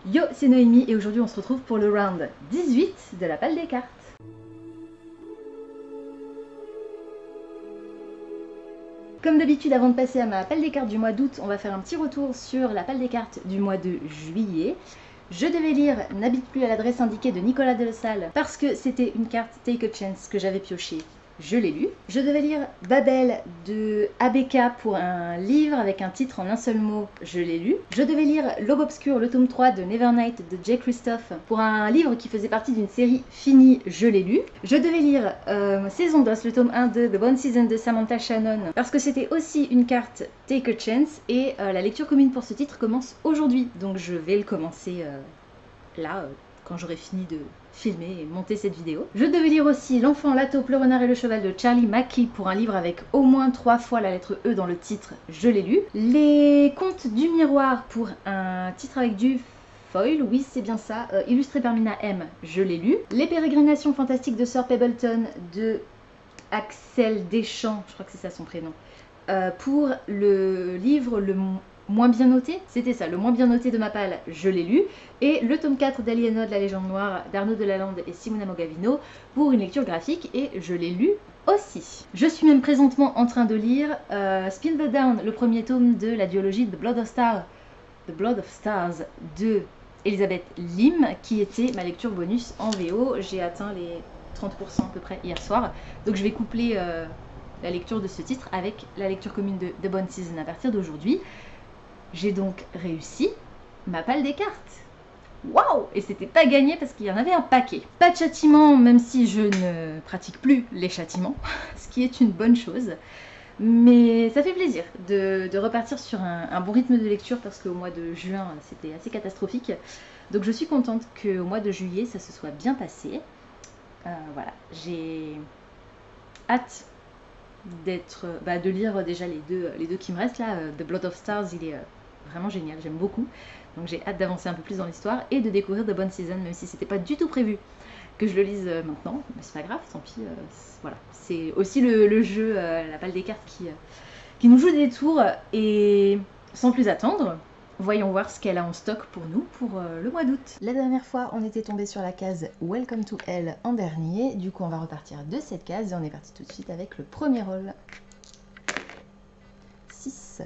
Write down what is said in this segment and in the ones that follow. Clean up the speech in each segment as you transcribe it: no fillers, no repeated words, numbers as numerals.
Yo, c'est Noémie et aujourd'hui on se retrouve pour le round 18 de la palle des cartes. Comme d'habitude, avant de passer à ma palle des cartes du mois d'août, on va faire un petit retour sur la palle des cartes du mois de juillet. Je devais lire N'habite plus à l'adresse indiquée de Nicolas Delasalle parce que c'était une carte Take a Chance que j'avais piochée. Je l'ai lu. Je devais lire Babel de ABK pour un livre avec un titre en un seul mot. Je l'ai lu. Je devais lire L'Aube Obscure, le tome 3 de Nevernight de Jay Christophe pour un livre qui faisait partie d'une série finie. Je l'ai lu. Je devais lire Saison d'Os, le tome 1 de The Bone Season de Samantha Shannon parce que c'était aussi une carte Take a Chance et la lecture commune pour ce titre commence aujourd'hui. Donc je vais le commencer là, quand j'aurai fini de filmer et monter cette vidéo. Je devais lire aussi L'Enfant, la taupe, le renard et le cheval de Charlie Mackay pour un livre avec au moins 3 fois la lettre E dans le titre. Je l'ai lu. Les Contes du Miroir pour un titre avec du foil, oui c'est bien ça, illustré par Mina M. Je l'ai lu. Les Pérégrinations fantastiques de Sir Pebbleton de Axel Deschamps, je crois que c'est ça son prénom, pour le livre Le moins bien noté, c'était ça, le moins bien noté de ma palle, je l'ai lu, et le tome 4 d'Aliénor de la légende noire d'Arnaud Delalande et Simona Mogavino pour une lecture graphique, et je l'ai lu aussi. Je suis même présentement en train de lire Spin the Down, le premier tome de la duologie The Blood of Stars de Elisabeth Lim, qui était ma lecture bonus en VO. J'ai atteint les 30% à peu près hier soir, donc je vais coupler la lecture de ce titre avec la lecture commune de The Bone Season à partir d'aujourd'hui. J'ai donc réussi ma palle des cartes. Waouh! Et c'était pas gagné parce qu'il y en avait un paquet. Pas de châtiment, même si je ne pratique plus les châtiments, ce qui est une bonne chose. Mais ça fait plaisir de repartir sur un bon rythme de lecture parce qu'au mois de juin, c'était assez catastrophique. Donc je suis contente qu'au mois de juillet, ça se soit bien passé. Voilà, j'ai hâte de lire déjà les deux qui me restent là. The Blood of Stars, il est vraiment génial, j'aime beaucoup. Donc j'ai hâte d'avancer un peu plus dans l'histoire et de découvrir The Bone Season, même si c'était pas du tout prévu que je le lise maintenant. Mais c'est pas grave, tant pis. Voilà, c'est aussi le jeu, la balle des cartes qui nous joue des tours. Et sans plus attendre, voyons voir ce qu'elle a en stock pour nous pour le mois d'août. La dernière fois, on était tombé sur la case Welcome to Hell en dernier. Du coup, on va repartir de cette case et on est parti tout de suite avec le premier rôle. 6,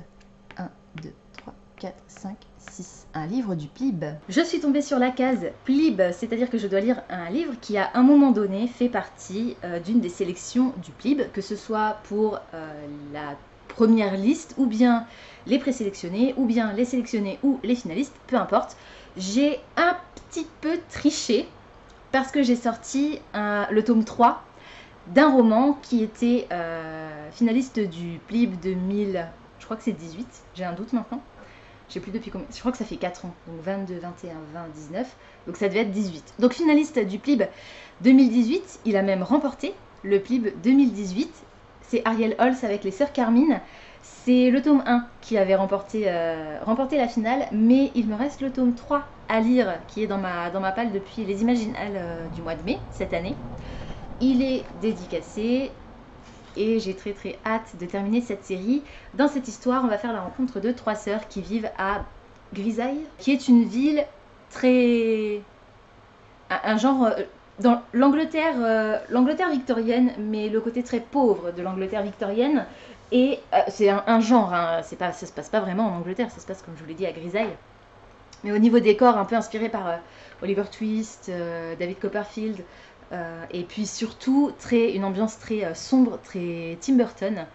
1, 2, 3, 4, 5, 6. Un livre du PLIB. Je suis tombée sur la case PLIB, c'est-à-dire que je dois lire un livre qui à un moment donné fait partie d'une des sélections du PLIB, que ce soit pour la première liste ou bien les présélectionnés ou bien les sélectionnés ou les finalistes, peu importe. J'ai un petit peu triché parce que j'ai sorti le tome 3 d'un roman qui était finaliste du PLIB 2000, je crois que c'est 18, j'ai un doute maintenant. Je sais plus depuis combien, je crois que ça fait 4 ans, donc 22, 21, 20, 19, donc ça devait être 18. Donc finaliste du PLIB 2018, il a même remporté le PLIB 2018, c'est Ariel Holz avec les Sœurs Carmine. C'est le tome 1 qui avait remporté la finale, mais il me reste le tome 3 à lire, qui est dans ma palle depuis les Imaginales du mois de mai, cette année. Il est dédicacé, et j'ai très très hâte de terminer cette série. Dans cette histoire, on va faire la rencontre de 3 sœurs qui vivent à Grisaille, qui est une ville très... un genre... dans l'Angleterre victorienne, mais le côté très pauvre de l'Angleterre victorienne. Et c'est un genre, hein, ça se passe pas vraiment en Angleterre, ça se passe, comme je vous l'ai dit, à Grisaille. Mais au niveau décor, un peu inspiré par Oliver Twist, David Copperfield, et puis surtout une ambiance très sombre, très Tim Burton,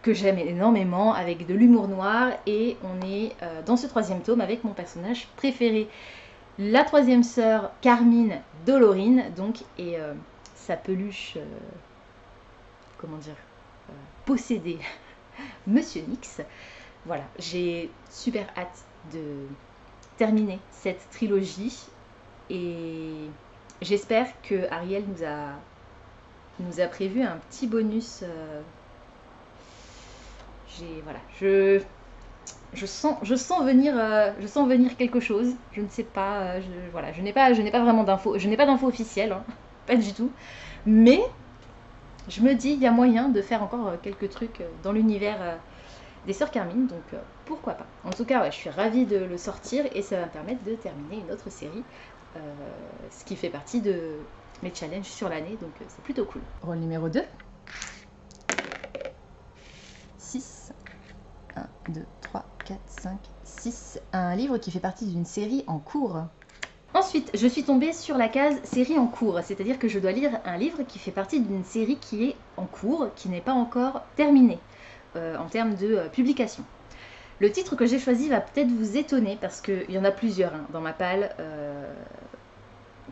que j'aime énormément, avec de l'humour noir. Et on est dans ce 3e tome avec mon personnage préféré, la 3e sœur Carmine Dolorine, donc, et sa peluche, comment dire, possédée, Monsieur Nix. Voilà, j'ai super hâte de terminer cette trilogie et j'espère que Ariel nous a prévu un petit bonus. Voilà, je sens venir quelque chose. Je ne sais pas. Voilà, je n'ai pas vraiment d'infos. Je n'ai pas d'infos officielles, hein, pas du tout. Mais je me dis, il y a moyen de faire encore quelques trucs dans l'univers des Sœurs Carmine. Donc pourquoi pas. En tout cas, ouais, je suis ravie de le sortir et ça va me permettre de terminer une autre série, ce qui fait partie de mes challenges sur l'année, donc c'est plutôt cool. Rôle numéro 2. 6. 1, 2, 3, 4, 5, 6. Un livre qui fait partie d'une série en cours. Ensuite, je suis tombée sur la case série en cours, c'est-à-dire que je dois lire un livre qui fait partie d'une série qui est en cours, qui n'est pas encore terminée en termes de publication. Le titre que j'ai choisi va peut-être vous étonner parce qu'il y en a plusieurs hein, dans ma palle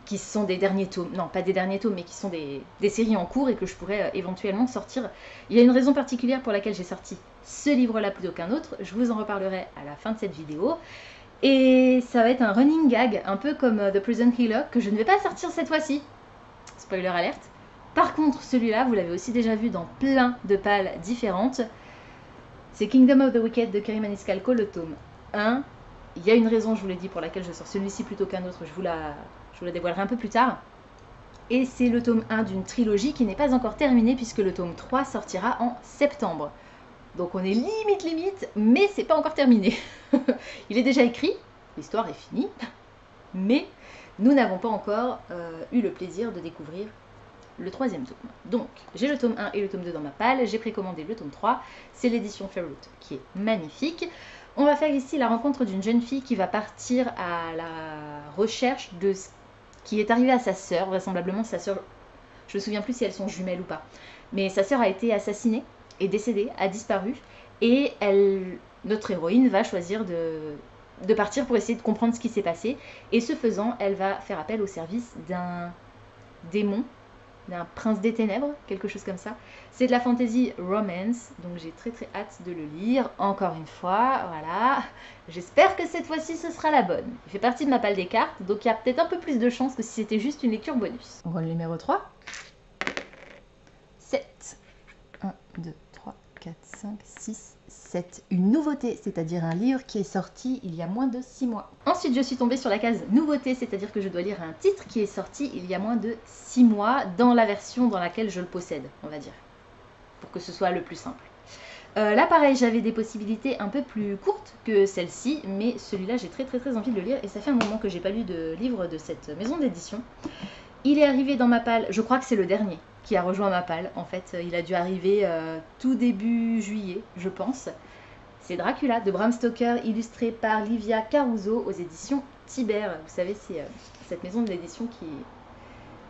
qui sont des derniers tomes, non pas des derniers tomes, mais qui sont des séries en cours et que je pourrais éventuellement sortir. Il y a une raison particulière pour laquelle j'ai sorti ce livre-là plutôt qu'un autre, je vous en reparlerai à la fin de cette vidéo. Et ça va être un running gag, un peu comme The Prison Healer, que je ne vais pas sortir cette fois-ci. Spoiler alerte. Par contre, celui-là, vous l'avez aussi déjà vu dans plein de palles différentes. C'est Kingdom of the Wicked de Kerry Maniscalco, le tome 1. Il y a une raison, je vous l'ai dit, pour laquelle je sors celui-ci plutôt qu'un autre. Je vous la dévoilerai un peu plus tard. Et c'est le tome 1 d'une trilogie qui n'est pas encore terminée puisque le tome 3 sortira en septembre. Donc on est limite, mais c'est pas encore terminé. Il est déjà écrit, l'histoire est finie, mais nous n'avons pas encore eu le plaisir de découvrir le troisième tome. Donc j'ai le tome 1 et le tome 2 dans ma palle, j'ai précommandé le tome 3, c'est l'édition Fairroot qui est magnifique. On va faire ici la rencontre d'une jeune fille qui va partir à la recherche de ce qui est arrivé à sa sœur, vraisemblablement sa sœur, je me souviens plus si elles sont jumelles ou pas, mais sa sœur a été assassinée, est décédée, a disparu, et notre héroïne va choisir de partir pour essayer de comprendre ce qui s'est passé, et ce faisant, elle va faire appel au service d'un démon, d'un prince des ténèbres, quelque chose comme ça. C'est de la fantasy romance, donc j'ai très hâte de le lire, encore une fois, voilà. J'espère que cette fois-ci ce sera la bonne. Il fait partie de ma palle des cartes, donc il y a peut-être un peu plus de chance que si c'était juste une lecture bonus. Rôle numéro 3. 7. 1, 2, 3, 4, 5, 6, 7. Une nouveauté, c'est-à-dire un livre qui est sorti il y a moins de 6 mois. Ensuite, je suis tombée sur la case nouveauté, c'est-à-dire que je dois lire un titre qui est sorti il y a moins de 6 mois dans la version dans laquelle je le possède, on va dire, pour que ce soit le plus simple. Là, pareil, j'avais des possibilités un peu plus courtes que celle-ci, mais celui-là, j'ai très envie de le lire et ça fait un moment que j'ai pas lu de livre de cette maison d'édition. Il est arrivé dans ma palle, je crois que c'est le dernier qui a rejoint ma palle. En fait, il a dû arriver tout début juillet, je pense. C'est Dracula de Bram Stoker, illustré par Livia Caruso aux éditions Tibère. Vous savez, c'est cette maison d'édition qui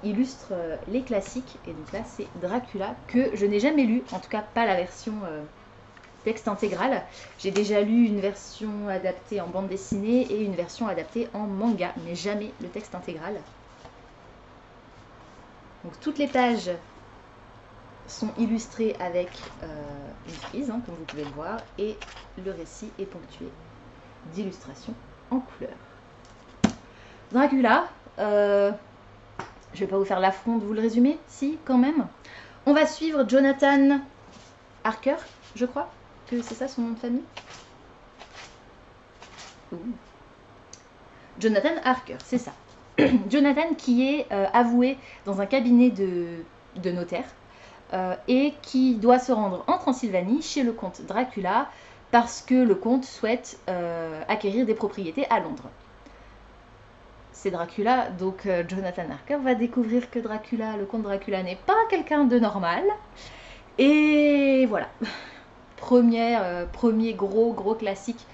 illustre les classiques. Et donc là, c'est Dracula que je n'ai jamais lu, en tout cas pas la version texte intégral. J'ai déjà lu une version adaptée en bande dessinée et une version adaptée en manga, mais jamais le texte intégral. Donc toutes les pages sont illustrées avec une frise, hein, comme vous pouvez le voir, et le récit est ponctué d'illustrations en couleur. Dracula, je vais pas vous faire l'affront de vous le résumer, si, quand même. On va suivre Jonathan Harker, je crois que c'est ça son nom de famille. Ouh. Jonathan Harker, c'est ça. Jonathan qui est avoué dans un cabinet de notaire et qui doit se rendre en Transylvanie chez le comte Dracula parce que le comte souhaite acquérir des propriétés à Londres. C'est Dracula, donc Jonathan Harker va découvrir que Dracula, le comte Dracula n'est pas quelqu'un de normal. Et voilà, premier gros classique,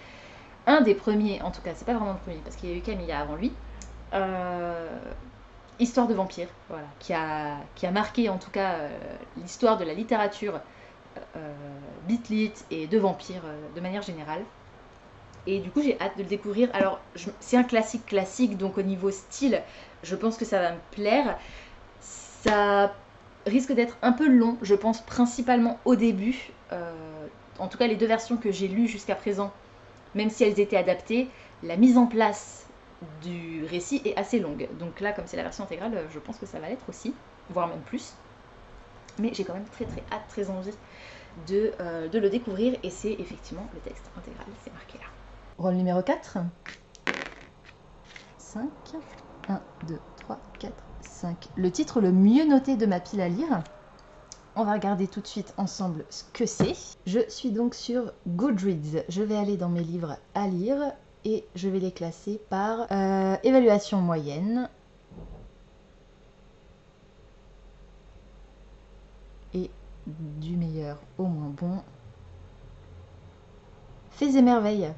un des premiers en tout cas, c'est pas vraiment le premier parce qu'il y a eu Camilla avant lui. Histoire de vampire, voilà, qui a marqué en tout cas l'histoire de la littérature beat-lit et de vampires de manière générale. Et du coup j'ai hâte de le découvrir. Alors c'est un classique, donc au niveau style, je pense que ça va me plaire. Ça risque d'être un peu long, je pense principalement au début. En tout cas les deux versions que j'ai lues jusqu'à présent, même si elles étaient adaptées, la mise en place du récit est assez longue. Donc là, comme c'est la version intégrale, je pense que ça va l'être aussi, voire même plus. Mais j'ai quand même très hâte, très envie de le découvrir. Et c'est effectivement le texte intégral, c'est marqué là. Rôle numéro 4. 5. 1, 2, 3, 4, 5. Le titre le mieux noté de ma pile à lire. on va regarder tout de suite ensemble ce que c'est. Je suis donc sur Goodreads. Je vais aller dans mes livres à lire et je vais les classer par évaluation moyenne. Et du meilleur au moins bon. Fées et merveilles.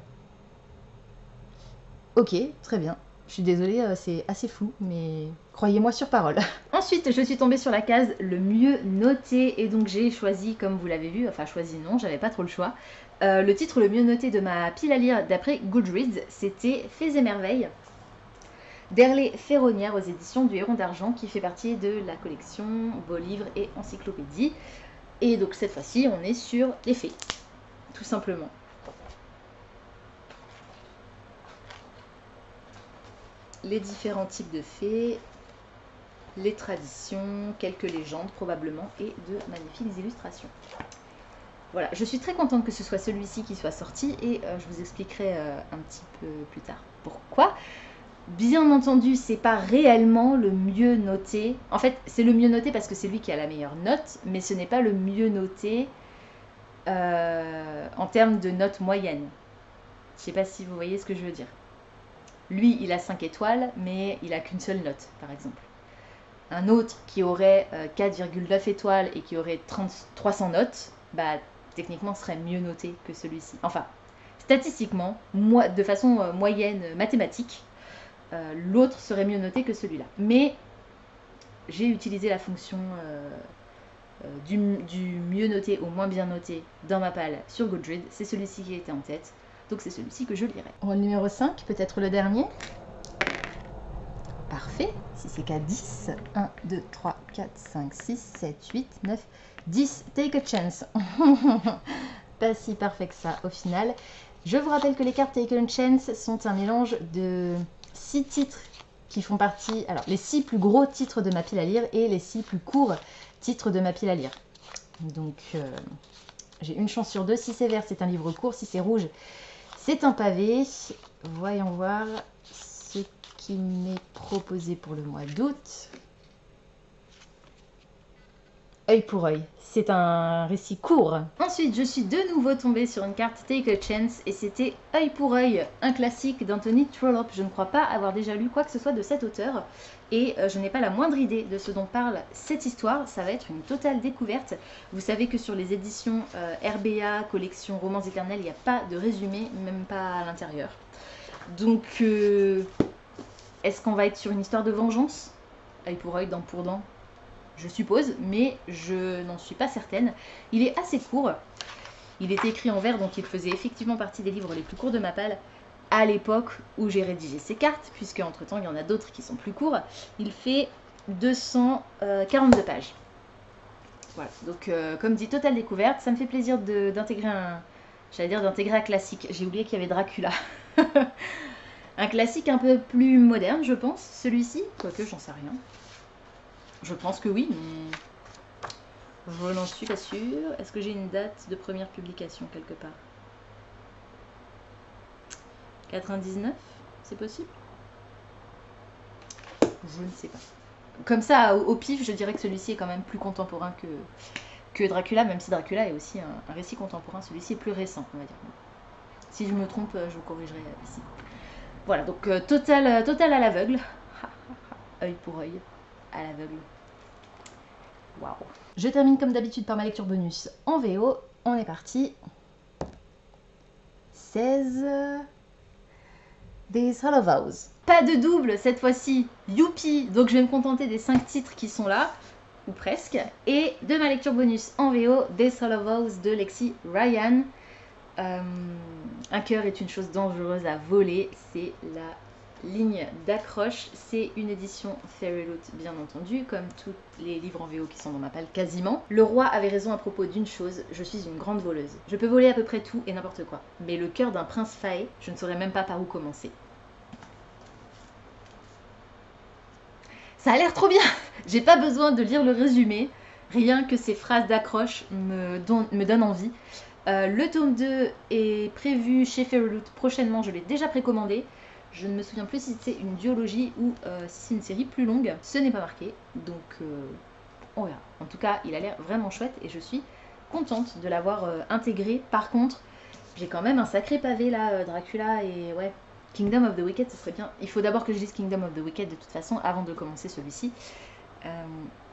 Ok, très bien. Je suis désolée, c'est assez flou, mais croyez-moi sur parole. Ensuite, je suis tombée sur la case le mieux noté, et donc j'ai choisi, comme vous l'avez vu, enfin choisi non, j'avais pas trop le choix. Le titre le mieux noté de ma pile à lire d'après Goodreads, c'était Fées et merveilles d'Herlé Ferronnière aux éditions du Héron d'Argent, qui fait partie de la collection Beaux livres et encyclopédies. Et donc cette fois-ci, on est sur les fées, tout simplement. Les différents types de fées, les traditions, quelques légendes probablement, et de magnifiques illustrations. Voilà, je suis très contente que ce soit celui-ci qui soit sorti, et je vous expliquerai un petit peu plus tard pourquoi. Bien entendu, c'est pas réellement le mieux noté. En fait, c'est le mieux noté parce que c'est lui qui a la meilleure note, mais ce n'est pas le mieux noté en termes de note moyenne. Je sais pas si vous voyez ce que je veux dire. Lui, il a 5 étoiles, mais il a qu'une seule note, par exemple. Un autre qui aurait 4,9 étoiles et qui aurait 300 notes, bah, techniquement, serait mieux noté que celui-ci. Enfin, statistiquement, de façon moyenne mathématique, l'autre serait mieux noté que celui-là. Mais j'ai utilisé la fonction du mieux noté au moins bien noté dans ma palle sur Goodreads. C'est celui-ci qui était en tête. Donc c'est celui-ci que je lirai. Le numéro 5, peut-être le dernier. Parfait. Si c'est qu'à 10. 1, 2, 3, 4, 5, 6, 7, 8, 9, 10. Take a chance. Pas si parfait que ça au final. Je vous rappelle que les cartes Take a chance sont un mélange de 6 titres qui font partie... Alors, les 6 plus gros titres de ma pile à lire et les 6 plus courts titres de ma pile à lire. Donc, j'ai une chance sur 2. Si c'est vert, c'est un livre court. Si c'est rouge, c'est un pavé. Voyons voir ce qui m'est proposé pour le mois d'août. Œil pour œil. C'est un récit court. Ensuite, je suis de nouveau tombée sur une carte Take a Chance et c'était Œil pour œil, un classique d'Anthony Trollope. Je ne crois pas avoir déjà lu quoi que ce soit de cet auteur et je n'ai pas la moindre idée de ce dont parle cette histoire. Ça va être une totale découverte. Vous savez que sur les éditions RBA, collection Romans éternels, il n'y a pas de résumé, même pas à l'intérieur. Donc, est-ce qu'on va être sur une histoire de vengeance? Œil pour œil, dent pour dent, je suppose, mais je n'en suis pas certaine. Il est assez court. Il est écrit en vert, donc il faisait effectivement partie des livres les plus courts de ma palle à l'époque où j'ai rédigé ces cartes, puisque entre-temps, il y en a d'autres qui sont plus courts. Il fait 242 pages. Voilà, donc comme dit, totale découverte. Ça me fait plaisir d'intégrer un classique. J'ai oublié qu'il y avait Dracula. Un classique un peu plus moderne, je pense, celui-ci. Quoique, j'en sais rien. Je pense que oui, mais je n'en suis pas sûre. Est-ce que j'ai une date de première publication quelque part? 99, c'est possible? Je ne sais pas. Comme ça, au pif, je dirais que celui-ci est quand même plus contemporain que Dracula, même si Dracula est aussi un récit contemporain. Celui-ci est plus récent, on va dire. Si je me trompe, je vous corrigerai ici. Voilà, donc total à l'aveugle. Œil pour œil. À l'aveugle. Waouh. Je termine comme d'habitude par ma lecture bonus en VO. On est parti. 16. These Hollow Vows. Pas de double cette fois-ci. Youpi. Donc je vais me contenter des 5 titres qui sont là, ou presque. Et de ma lecture bonus en VO, These Hollow Vows de Lexi Ryan. Un cœur est une chose dangereuse à voler. C'est la ligne d'accroche. C'est une édition Fairyloot, bien entendu, comme tous les livres en VO qui sont dans ma palle quasiment. Le roi avait raison à propos d'une chose, je suis une grande voleuse. Je peux voler à peu près tout et n'importe quoi. Mais le cœur d'un prince faé, je ne saurais même pas par où commencer. Ça a l'air trop bien. J'ai pas besoin de lire le résumé. Rien que ces phrases d'accroche me donnent envie. Le tome 2 est prévu chez Fairyloot prochainement, je l'ai déjà précommandé. Je ne me souviens plus si c'est une duologie ou si c'est une série plus longue. Ce n'est pas marqué, donc on verra. En tout cas, il a l'air vraiment chouette et je suis contente de l'avoir intégré. Par contre, j'ai quand même un sacré pavé là, Dracula et ouais, Kingdom of the Wicked, ce serait bien. Il faut d'abord que je lise Kingdom of the Wicked de toute façon avant de commencer celui-ci.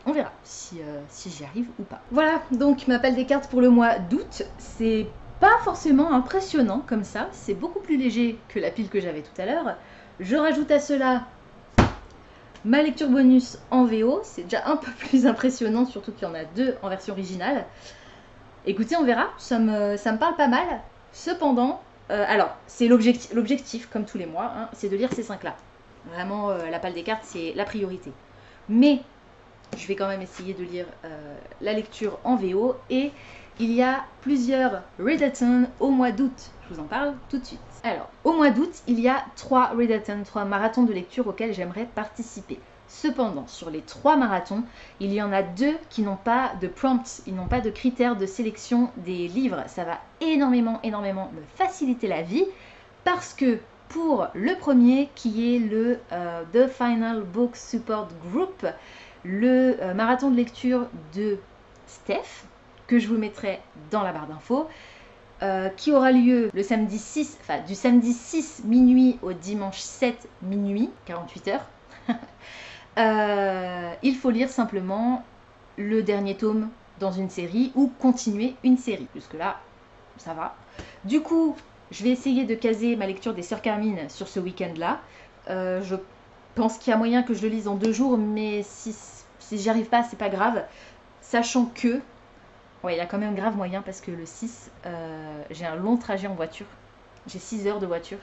On verra si j'y arrive ou pas. Voilà, donc ma pelle des cartes pour le mois d'août. C'est pas forcément impressionnant comme ça. C'est beaucoup plus léger que la pile que j'avais tout à l'heure. Je rajoute à cela ma lecture bonus en VO. C'est déjà un peu plus impressionnant, surtout qu'il y en a 2 en version originale. Écoutez, on verra. Ça me parle pas mal. Cependant, alors, c'est l'objectif, comme tous les mois, hein, c'est de lire ces 5-là. Vraiment, la pile des cartes, c'est la priorité. Mais je vais quand même essayer de lire la lecture en VO et il y a plusieurs readathons au mois d'août. Je vous en parle tout de suite. Alors, au mois d'août, il y a 3 readathons, 3 marathons de lecture auxquels j'aimerais participer. Cependant, sur les 3 marathons, il y en a 2 qui n'ont pas de prompts, ils n'ont pas de critères de sélection des livres. Ça va énormément me faciliter la vie parce que pour le premier, qui est le The Final Book Support Group, le marathon de lecture de Steph, que je vous mettrai dans la barre d'infos, qui aura lieu le samedi 6, enfin du samedi 6 minuit au dimanche 7 minuit, 48 heures. Il faut lire simplement le dernier tome dans une série ou continuer une série. Jusque-là, ça va. Du coup, je vais essayer de caser ma lecture des Sœurs Carmine sur ce week-end-là. Je pense qu'il y a moyen que je le lise en 2 jours, mais si j'y arrive pas, c'est pas grave. Sachant que, ouais, il y a quand même grave moyen parce que le 6, j'ai un long trajet en voiture. J'ai 6 heures de voiture.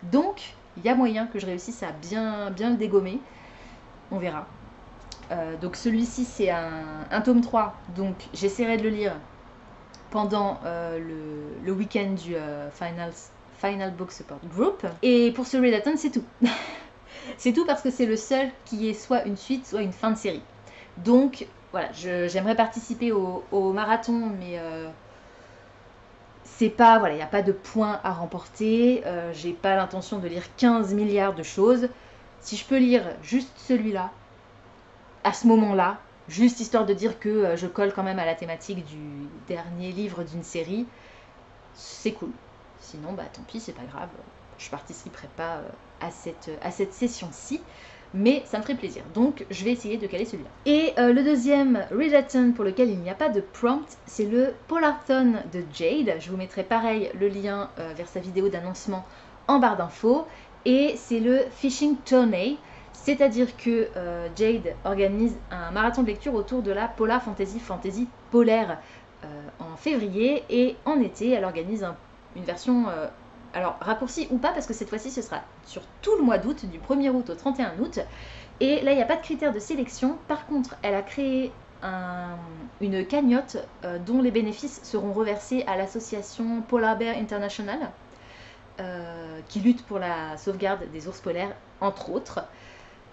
Donc, il y a moyen que je réussisse à bien le dégommer. On verra. Donc celui-ci, c'est un tome 3. Donc, j'essaierai de le lire pendant le week-end du Final Book Support Group. Et pour ce readathon, c'est tout. C'est tout parce que c'est le seul qui est soit une suite, soit une fin de série. Donc, voilà, j'aimerais participer au marathon, mais c'est pas, voilà, il n'y a pas de points à remporter. J'ai pas l'intention de lire 15 milliards de choses. Si je peux lire juste celui-là, à ce moment-là, juste histoire de dire que je colle quand même à la thématique du dernier livre d'une série, c'est cool. Sinon, bah tant pis, c'est pas grave. Je participerai pas à cette session-ci. Mais ça me ferait plaisir. Donc, je vais essayer de caler celui-là. Et le deuxième readathon pour lequel il n'y a pas de prompt, c'est le Polarthon de Jade. Je vous mettrai pareil le lien vers sa vidéo d'annoncement en barre d'infos. Et c'est le Fishing Tourney. C'est-à-dire que Jade organise un marathon de lecture autour de la Polar Fantasy polaire en février. Et en été, elle organise une version... alors, raccourci ou pas, parce que cette fois-ci, ce sera sur tout le mois d'août, du 1er août au 31 août. Et là, il n'y a pas de critères de sélection. Par contre, elle a créé une cagnotte dont les bénéfices seront reversés à l'association Polar Bear International, qui lutte pour la sauvegarde des ours polaires, entre autres.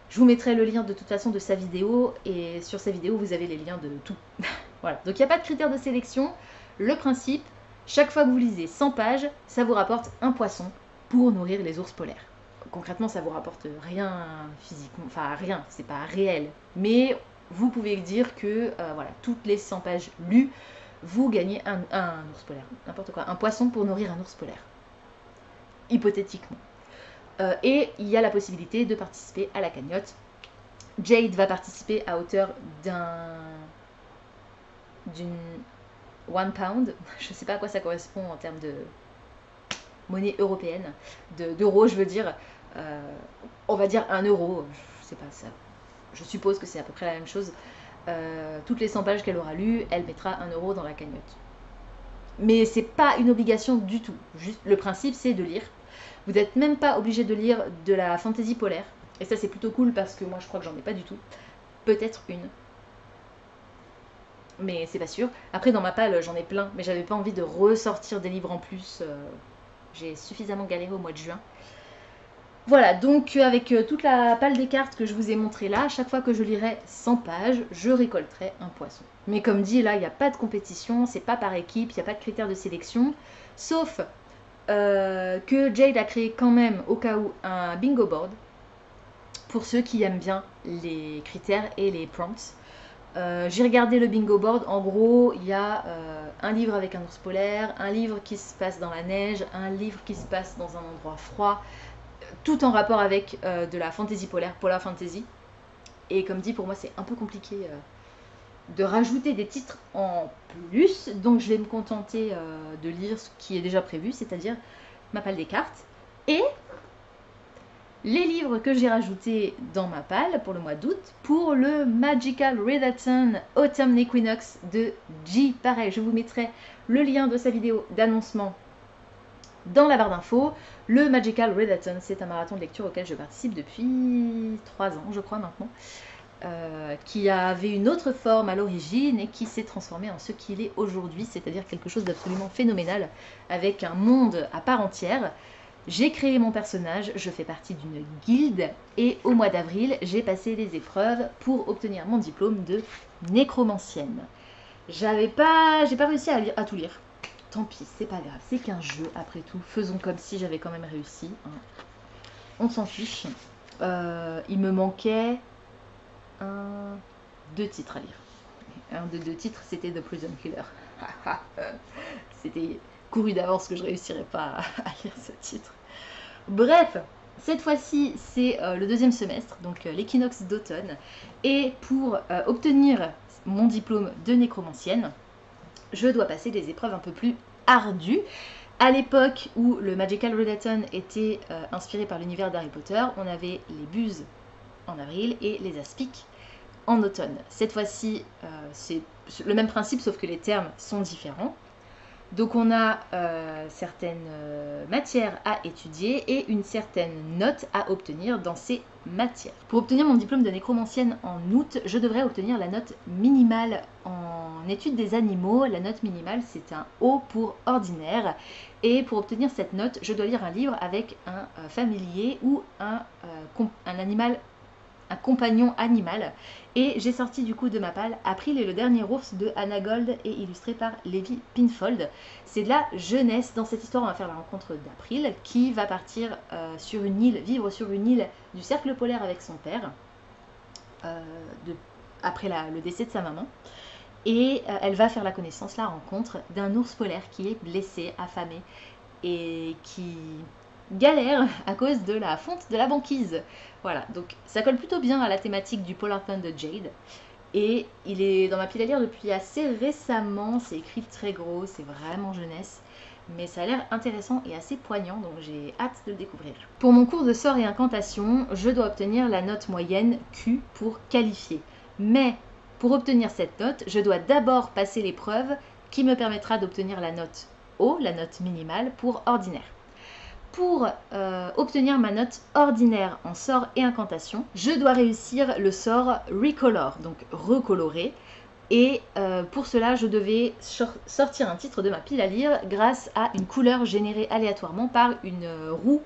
Je vous mettrai le lien de toute façon de sa vidéo, et sur sa vidéo, vous avez les liens de tout. Voilà, donc il n'y a pas de critères de sélection. Le principe... Chaque fois que vous lisez 100 pages, ça vous rapporte un poisson pour nourrir les ours polaires. Concrètement, ça vous rapporte rien physiquement, enfin rien, c'est pas réel. Mais vous pouvez dire que voilà, toutes les 100 pages lues, vous gagnez un ours polaire, n'importe quoi, un poisson pour nourrir un ours polaire. Hypothétiquement. Et il y a la possibilité de participer à la cagnotte. Jade va participer à hauteur d'une 1 pound, je ne sais pas à quoi ça correspond en termes de monnaie européenne, d'euros je veux dire, on va dire 1 euro, je sais pas ça, je suppose que c'est à peu près la même chose. Toutes les 100 pages qu'elle aura lues, elle mettra 1 euro dans la cagnotte. Mais c'est pas une obligation du tout, juste le principe c'est de lire. Vous n'êtes même pas obligé de lire de la fantasy polaire, et ça c'est plutôt cool parce que moi je crois que j'en ai pas du tout, peut-être une. Mais c'est pas sûr. Après, dans ma palle, j'en ai plein, mais j'avais pas envie de ressortir des livres en plus. J'ai suffisamment galéré au mois de juin. Voilà, donc avec toute la palle des cartes que je vous ai montré là, à chaque fois que je lirai 100 pages, je récolterai un poisson. Mais comme dit, là, il n'y a pas de compétition, c'est pas par équipe, il n'y a pas de critères de sélection, sauf que Jade a créé quand même, au cas où, un bingo board, pour ceux qui aiment bien les critères et les prompts. J'ai regardé le bingo board. En gros, il y a un livre avec un ours polaire, un livre qui se passe dans la neige, un livre qui se passe dans un endroit froid, tout en rapport avec de la fantasy polaire, polar fantasy. Et comme dit, pour moi, c'est un peu compliqué de rajouter des titres en plus. Donc, je vais me contenter de lire ce qui est déjà prévu, c'est-à-dire ma palle des cartes. Et les livres que j'ai rajoutés dans ma palle pour le mois d'août, pour le Magical Readathon Autumn Equinox de G. Pareil, je vous mettrai le lien de sa vidéo d'annoncement dans la barre d'infos. Le Magical Readathon, c'est un marathon de lecture auquel je participe depuis 3 ans, je crois maintenant, qui avait une autre forme à l'origine et qui s'est transformé en ce qu'il est aujourd'hui, c'est-à-dire quelque chose d'absolument phénoménal, avec un monde à part entière. J'ai créé mon personnage, je fais partie d'une guilde et au mois d'avril, j'ai passé les épreuves pour obtenir mon diplôme de nécromancienne. J'ai pas réussi à tout lire. Tant pis, c'est pas grave, c'est qu'un jeu après tout. Faisons comme si j'avais quand même réussi. Hein. On s'en fiche. Il me manquait 2 titres à lire. Un de 2 titres, c'était The Prison Killer. C'était couru d'avance que je réussirais pas à lire ce titre. Bref, cette fois-ci, c'est le 2e semestre, donc l'équinoxe d'automne. Et pour obtenir mon diplôme de nécromancienne, je dois passer des épreuves un peu plus ardues. À l'époque où le Magical Readathon était inspiré par l'univers d'Harry Potter, on avait les buses en avril et les aspics en automne. Cette fois-ci, c'est le même principe, sauf que les termes sont différents. Donc on a certaines matières à étudier et une certaine note à obtenir dans ces matières. Pour obtenir mon diplôme de nécromancienne en août, je devrais obtenir la note minimale en études des animaux. La note minimale, c'est un O pour ordinaire. Et pour obtenir cette note, je dois lire un livre avec un familier ou un animal, un compagnon animal. Et j'ai sorti du coup de ma palle April et le dernier ours de Anna Gold et illustré par Levi Pinfold. C'est de la jeunesse. Dans cette histoire, on va faire la rencontre d'April qui va partir sur une île, vivre sur une île du cercle polaire avec son père après le décès de sa maman. Et elle va faire la connaissance, la rencontre d'un ours polaire qui est blessé, affamé et qui galère à cause de la fonte de la banquise. Voilà, donc ça colle plutôt bien à la thématique du Polarthon de Jade. Et il est dans ma pile à lire depuis assez récemment, c'est écrit très gros, c'est vraiment jeunesse. Mais ça a l'air intéressant et assez poignant, donc j'ai hâte de le découvrir. Pour mon cours de sorts et incantations, je dois obtenir la note moyenne Q pour qualifier. Mais pour obtenir cette note, je dois d'abord passer l'épreuve qui me permettra d'obtenir la note O, la note minimale, pour ordinaire. Pour obtenir ma note ordinaire en sort et incantation, je dois réussir le sort Recolor, donc recolorer. Et pour cela, je devais sortir un titre de ma pile à lire grâce à une couleur générée aléatoirement par une roue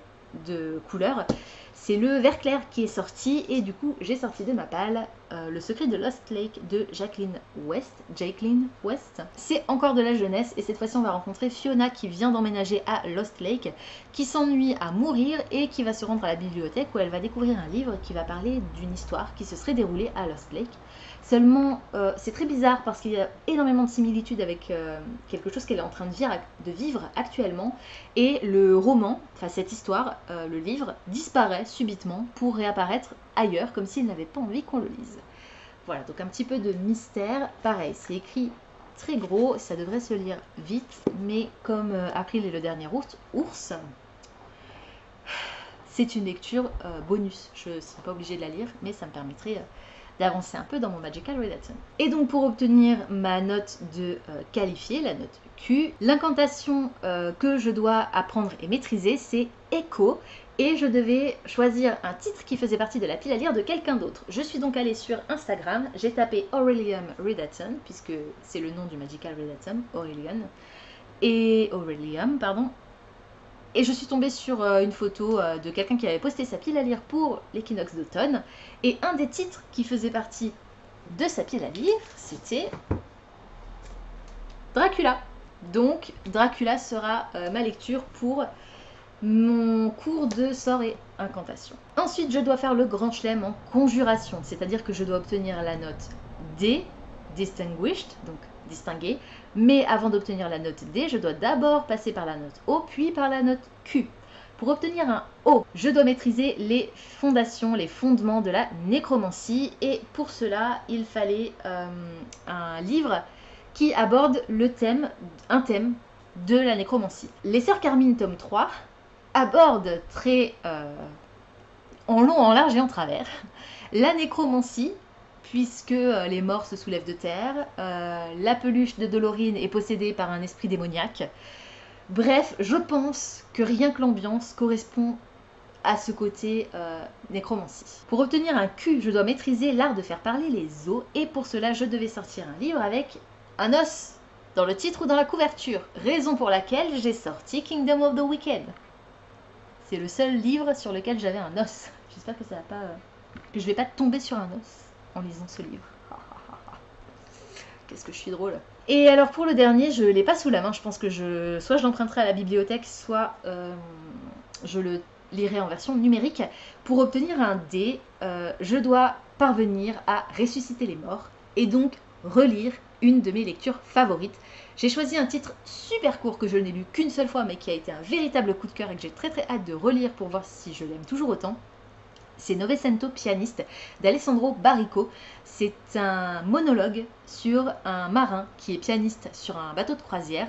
de couleurs. C'est le vert clair qui est sorti et du coup, j'ai sorti de ma palle Le secret de Lost Lake de Jacqueline West. C'est encore de la jeunesse et cette fois-ci, on va rencontrer Fiona qui vient d'emménager à Lost Lake, qui s'ennuie à mourir et qui va se rendre à la bibliothèque où elle va découvrir un livre qui va parler d'une histoire qui se serait déroulée à Lost Lake. Seulement, c'est très bizarre parce qu'il y a énormément de similitudes avec quelque chose qu'elle est en train de vivre actuellement. Et le roman, enfin cette histoire, le livre, disparaît subitement pour réapparaître ailleurs, comme s'il n'avait pas envie qu'on le lise. Voilà, donc un petit peu de mystère. Pareil, c'est écrit très gros, ça devrait se lire vite, mais comme April est le dernier ours, c'est une lecture bonus. Je ne serai pas obligée de la lire, mais ça me permettrait d'avancer un peu dans mon Magical Readathon. Et donc pour obtenir ma note de qualifié, la note Q, l'incantation que je dois apprendre et maîtriser, c'est Echo. Et je devais choisir un titre qui faisait partie de la pile à lire de quelqu'un d'autre. Je suis donc allée sur Instagram, j'ai tapé Aurelium Readathon, puisque c'est le nom du Magical Readathon, Aurelium, pardon. Et je suis tombée sur une photo de quelqu'un qui avait posté sa pile à lire pour l'équinoxe d'automne. Et un des titres qui faisait partie de sa pile à lire, c'était Dracula. Donc Dracula sera ma lecture pour mon cours de sorts et incantations. Ensuite, je dois faire le grand chelem en conjuration, c'est-à-dire que je dois obtenir la note D distinguished, donc distingué, mais avant d'obtenir la note D, je dois d'abord passer par la note O, puis par la note Q. Pour obtenir un O, je dois maîtriser les fondations, les fondements de la nécromancie, et pour cela, il fallait un livre qui aborde un thème de la nécromancie. Les Sœurs Carmine, tome 3, abordent très en long, en large et en travers la nécromancie, puisque les morts se soulèvent de terre, la peluche de Dolorine est possédée par un esprit démoniaque. Bref, je pense que rien que l'ambiance correspond à ce côté nécromancie. Pour obtenir un Q, je dois maîtriser l'art de faire parler les os, et pour cela, je devais sortir un livre avec un os dans le titre ou dans la couverture, raison pour laquelle j'ai sorti Kingdom of the Wicked. C'est le seul livre sur lequel j'avais un os. J'espère que ça va pas, que je vais pas tomber sur un os en lisant ce livre. Qu'est-ce que je suis drôle. Et alors pour le dernier, je l'ai pas sous la main. Je pense que soit je l'emprunterai à la bibliothèque, soit je le lirai en version numérique. Pour obtenir un D, je dois parvenir à ressusciter les morts et donc relire une de mes lectures favorites. J'ai choisi un titre super court que je n'ai lu qu'une seule fois mais qui a été un véritable coup de cœur et que j'ai très hâte de relire pour voir si je l'aime toujours autant. C'est Novecento Pianiste d'Alessandro Barrico. C'est un monologue sur un marin qui est pianiste sur un bateau de croisière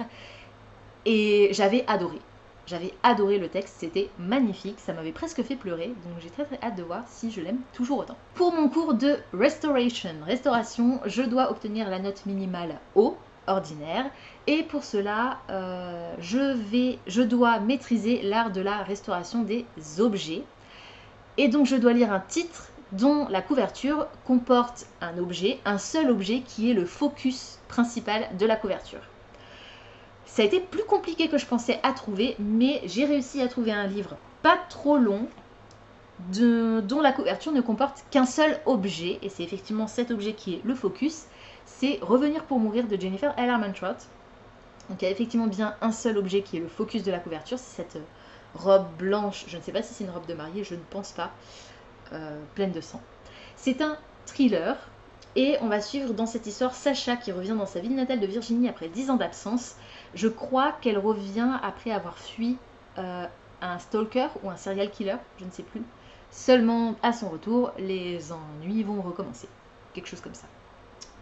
et j'avais adoré. J'avais adoré le texte, c'était magnifique, ça m'avait presque fait pleurer, donc j'ai très hâte de voir si je l'aime toujours autant. Pour mon cours de restauration, je dois obtenir la note minimale O, ordinaire, et pour cela, je dois maîtriser l'art de la restauration des objets, et donc je dois lire un titre dont la couverture comporte un seul objet qui est le focus principal de la couverture. Ça a été plus compliqué que je pensais à trouver, mais j'ai réussi à trouver un livre pas trop long, dont la couverture ne comporte qu'un seul objet, et c'est effectivement cet objet qui est le focus, c'est Revenir pour mourir de Jennifer L. Armentrout. Donc il y a effectivement bien un seul objet qui est le focus de la couverture, c'est cette robe blanche, je ne sais pas si c'est une robe de mariée, je ne pense pas, pleine de sang. C'est un thriller, et on va suivre dans cette histoire Sacha qui revient dans sa ville natale de Virginie après 10 ans d'absence. Je crois qu'elle revient après avoir fui un stalker ou un serial killer, je ne sais plus. Seulement à son retour, les ennuis vont recommencer. Quelque chose comme ça.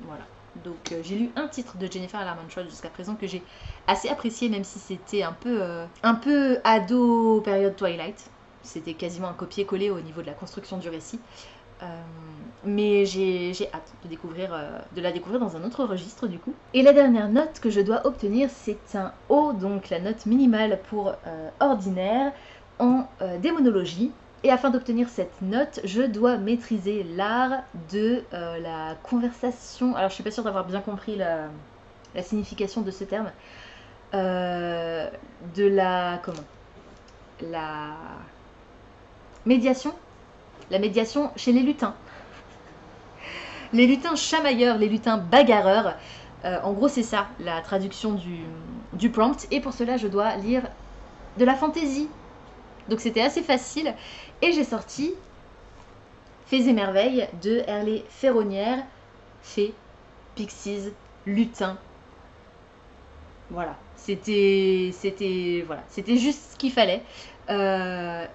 Voilà. Donc j'ai lu un titre de Jennifer L. Armentrout jusqu'à présent que j'ai assez apprécié, même si c'était un peu ado période Twilight. C'était quasiment un copier-coller au niveau de la construction du récit. Mais j'ai hâte de la découvrir dans un autre registre du coup. Et la dernière note que je dois obtenir, c'est un O, donc la note minimale pour ordinaire en démonologie. Et afin d'obtenir cette note, je dois maîtriser l'art de la conversation. Alors je suis pas sûre d'avoir bien compris la signification de ce terme. De la médiation. La médiation chez les lutins. Les lutins chamailleurs, les lutins bagarreurs. En gros, c'est ça, la traduction du prompt. Et pour cela, je dois lire de la fantaisie. Donc c'était assez facile. Et j'ai sorti Fées et merveilles de Herlé Ferronnière. Fées, pixies, lutins. Voilà. C'était juste ce qu'il fallait.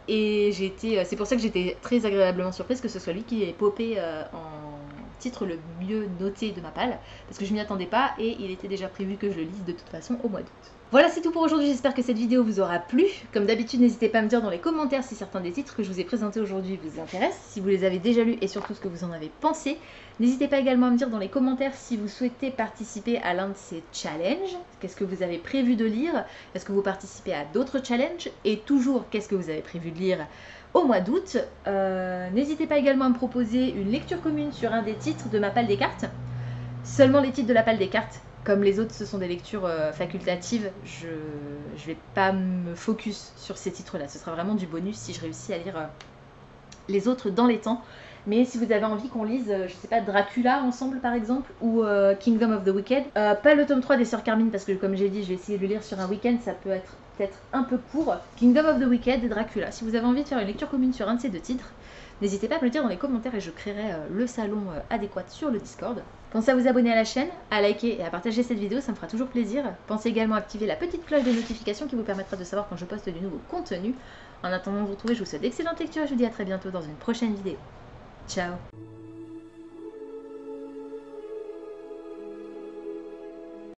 Et c'est pour ça que j'étais très agréablement surprise que ce soit lui qui ait popé en titre le mieux noté de ma palle, parce que je m'y attendais pas et il était déjà prévu que je le lise de toute façon au mois d'août. Voilà, c'est tout pour aujourd'hui, j'espère que cette vidéo vous aura plu. Comme d'habitude, n'hésitez pas à me dire dans les commentaires si certains des titres que je vous ai présentés aujourd'hui vous intéressent, si vous les avez déjà lus et surtout ce que vous en avez pensé. N'hésitez pas également à me dire dans les commentaires si vous souhaitez participer à l'un de ces challenges. Qu'est-ce que vous avez prévu de lire? Est-ce que vous participez à d'autres challenges? Et toujours, qu'est-ce que vous avez prévu de lire au mois d'août? N'hésitez pas également à me proposer une lecture commune sur un des titres de ma palle des cartes. Seulement les titres de la palle des cartes. Comme les autres, ce sont des lectures facultatives, je ne vais pas me focus sur ces titres-là. Ce sera vraiment du bonus si je réussis à lire les autres dans les temps. Mais si vous avez envie qu'on lise, je sais pas, Dracula ensemble par exemple, ou Kingdom of the Wicked, pas le tome 3 des Sœurs Carmine, parce que comme j'ai dit, je vais essayer de le lire sur un week-end, ça peut être peut-être un peu court. Kingdom of the Wicked et Dracula. Si vous avez envie de faire une lecture commune sur un de ces deux titres, N'hésitez pas à me le dire dans les commentaires et je créerai le salon adéquat sur le Discord. Pensez à vous abonner à la chaîne, à liker et à partager cette vidéo, ça me fera toujours plaisir. Pensez également à activer la petite cloche de notification qui vous permettra de savoir quand je poste du nouveau contenu. En attendant de vous retrouver, je vous souhaite d'excellentes lectures et je vous dis à très bientôt dans une prochaine vidéo. Ciao!